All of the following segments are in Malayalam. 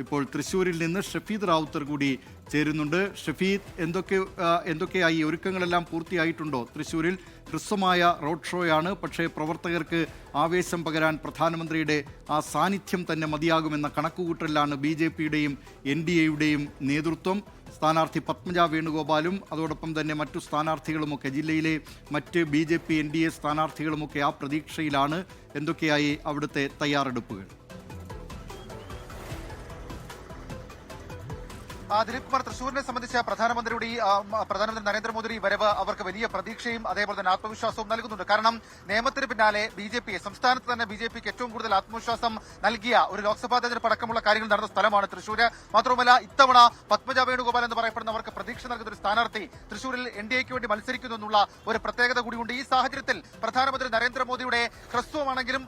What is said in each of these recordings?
ഇപ്പോൾ തൃശ്ശൂരിൽ നിന്ന് ഷഫീദ് റാവുത്തർ കൂടി ചേരുന്നുണ്ട്. ഷഫീദ്, എന്തൊക്കെയായി ഒരുക്കങ്ങളെല്ലാം പൂർത്തിയായിട്ടുണ്ടോ? തൃശ്ശൂരിൽ ഹ്രസ്വമായ റോഡ് ഷോയാണ്, പക്ഷേ പ്രവർത്തകർക്ക് ആവേശം പകരാൻ പ്രധാനമന്ത്രിയുടെ ആ സാന്നിധ്യം തന്നെ മതിയാകുമെന്ന കണക്കുകൂട്ടലിലാണ് BJPയുടെയും NDAയുടെയും നേതൃത്വം. സ്ഥാനാർത്ഥി പത്മജ വേണുഗോപാലും അതോടൊപ്പം തന്നെ മറ്റു സ്ഥാനാർത്ഥികളുമൊക്കെ, ജില്ലയിലെ മറ്റ് BJP NDA സ്ഥാനാർത്ഥികളുമൊക്കെ ആ പ്രതീക്ഷയിലാണ്. എന്തൊക്കെയായി അവിടുത്തെ തയ്യാറെടുപ്പുകൾ? ദിലീപ് കുമാർ, തൃശ്ശൂരിനെ സംബന്ധിച്ച് പ്രധാനമന്ത്രി നരേന്ദ്രമോദി വരവ് അവർക്ക് വലിയ പ്രതീക്ഷയും അതേപോലെ തന്നെ ആത്മവിശ്വാസവും നൽകുന്നുണ്ട്. കാരണം നിയമത്തിന് പിന്നാലെ സംസ്ഥാനത്ത് തന്നെ BJPക്ക് ഏറ്റവും കൂടുതൽ ആത്മവിശ്വാസം നൽകിയ ഒരു ലോക്സഭാ തെരഞ്ഞെടുപ്പ് അടക്കമുള്ള കാര്യങ്ങൾ നടന്ന സ്ഥലമാണ് തൃശ്ശൂര്. മാത്രമല്ല, ഇത്തവണ പത്മജ വേണുഗോപാൽ എന്ന് പറയപ്പെടുന്നവർക്ക് പ്രതീക്ഷ നൽകുന്ന ഒരു സ്ഥാനാർത്ഥി തൃശ്ശൂരിൽ NDAക്ക് വേണ്ടി മത്സരിക്കുന്നു എന്നുള്ള ഒരു പ്രത്യേകത കൂടിയുണ്ട്. ഈ സാഹചര്യത്തിൽ പ്രധാനമന്ത്രി നരേന്ദ്രമോദിയുടെ ഹ്രസ്വമാണെങ്കിലും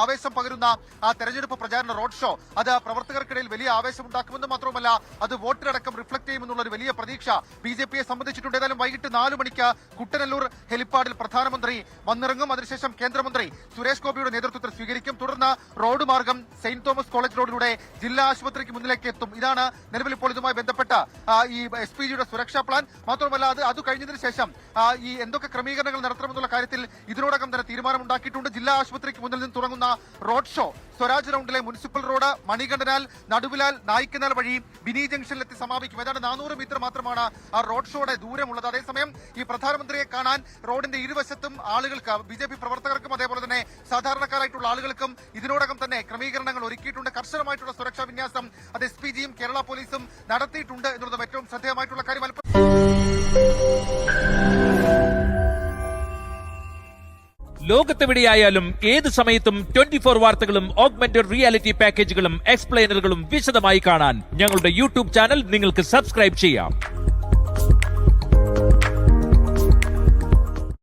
ആവേശം പകരുന്ന ആ തെരഞ്ഞെടുപ്പ് പ്രചാരണ റോഡ് ഷോ അത് പ്രവർത്തകർക്കിടയിൽ വലിയ ആവേശമുണ്ടാക്കുമെന്ന് മാത്രമല്ല അത് വോട്ടിലടക്കം റിഫ്ലക്ട് ചെയ്യുമെന്നുള്ള ഒരു വലിയ പ്രതീക്ഷ BJPയെ സംബന്ധിച്ചിട്ടുണ്ട്. ഏതായാലും വൈകിട്ട് 4 മണിക്ക് കുട്ടനെല്ലൂർ ഹെലിപ്പാഡിൽ പ്രധാനമന്ത്രി വന്നിറങ്ങും. അതിനുശേഷം കേന്ദ്രമന്ത്രി സുരേഷ് ഗോപിയുടെ നേതൃത്വത്തിൽ സ്വീകരിക്കും. തുടർന്ന് റോഡ് മാർഗം സെന്റ് തോമസ് കോളേജ് റോഡിലൂടെ ജില്ലാ ആശുപത്രിക്ക് മുന്നിലേക്ക് എത്തും. ഇതാണ് നിലവിൽ ഇപ്പോൾ ഇതുമായി ബന്ധപ്പെട്ട ഈ SPGയുടെ സുരക്ഷാ പ്ലാൻ. മാത്രമല്ല അത് കഴിഞ്ഞതിന് ശേഷം ഈ എന്തൊക്കെ ക്രമീകരണങ്ങൾ നടത്തണമെന്നുള്ള കാര്യത്തിൽ ഇതിനോടകം തന്നെ തീരുമാനമുണ്ടാക്കിയിട്ടുണ്ട്. ജില്ലാ ആശുപത്രിക്ക് മുന്നിൽ നിന്ന് തുടങ്ങുന്ന റോഡ് ഷോ സ്വരാജ് റൗണ്ടിലെ മുനിസിപ്പൽ റോഡ്, മണികണ്ഠനാൽ, നടുവിലാൽ, നായിക്കനാൽ വഴി ബിനി ജംഗ്ഷനിലെത്തി സമാപിക്കും. ഏതാണ്ട് 400 മീറ്റർ മാത്രമാണ് ആ റോഡ് ഷോയുടെ ദൂരമുള്ളത്. അതേസമയം ഈ പ്രധാനമന്ത്രിയെ കാണാൻ റോഡിന്റെ ഇരുവശത്തും ആളുകൾക്ക്, BJP പ്രവർത്തകർക്കും അതേപോലെ തന്നെ സാധാരണക്കാരായിട്ടുള്ള ആളുകൾക്കും ഇതിനോടകം തന്നെ ക്രമീകരണങ്ങൾ ഒരുക്കിയിട്ടുണ്ട്. കർശനമായിട്ടുള്ള സുരക്ഷാ വിന്യാസം അത് SPGയും കേരള പോലീസും നടത്തിയിട്ടുണ്ട് എന്നുള്ളതും ഏറ്റവും ശ്രദ്ധേയമായിട്ടുള്ള കാര്യം. ലോകത്തെവിടെയായാലും ഏത് സമയത്തും 24 വാർത്തകളും ഓഗ്മെന്റഡ് റിയാലിറ്റി പാക്കേജുകളും എക്സ്പ്ലെയിനറുകളും വിശദമായി കാണാൻ ഞങ്ങളുടെ YouTube ചാനൽ നിങ്ങൾക്ക് സബ്സ്ക്രൈബ് ചെയ്യാം.